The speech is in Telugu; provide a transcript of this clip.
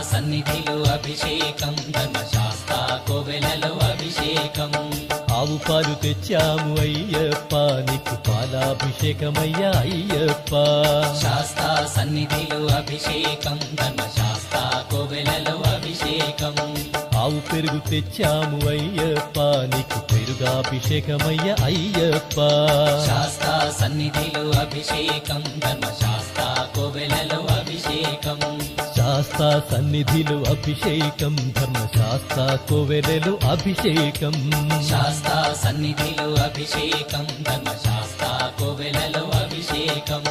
సన్నిధిలో అభిషేకం ధర్మశాస్త్ర కోవెలలో అభిషేకం ఆవు పాలు తెచ్చాము అయ్యప్ప నీకు పాలాభిషేకమయ్యా అయ్యప్ప శాస్త్ర సన్నిధిలో అభిషేకం ధర్మశాస్త్ర కోవెలలో అభిషేకం ఆవు పెరుగు తెచ్చాము అయ్యప్ప నీకు పెరుగాభిషేకమయ్యా అయ్యప్ప శాస్త్ర సన్నిధిలో అభిషేకం ధర్మశాస్త్ర కోవెలలో అభిషేకం శాస్త్ర సన్నిధిలో అభిషేకం ధర్మశాస్త్ర కోవెలలో అభిషేకం శాస్త్ర సన్నిధిలో అభిషేకం ధర్మశాస్త్ర కోవెలలో అభిషేకం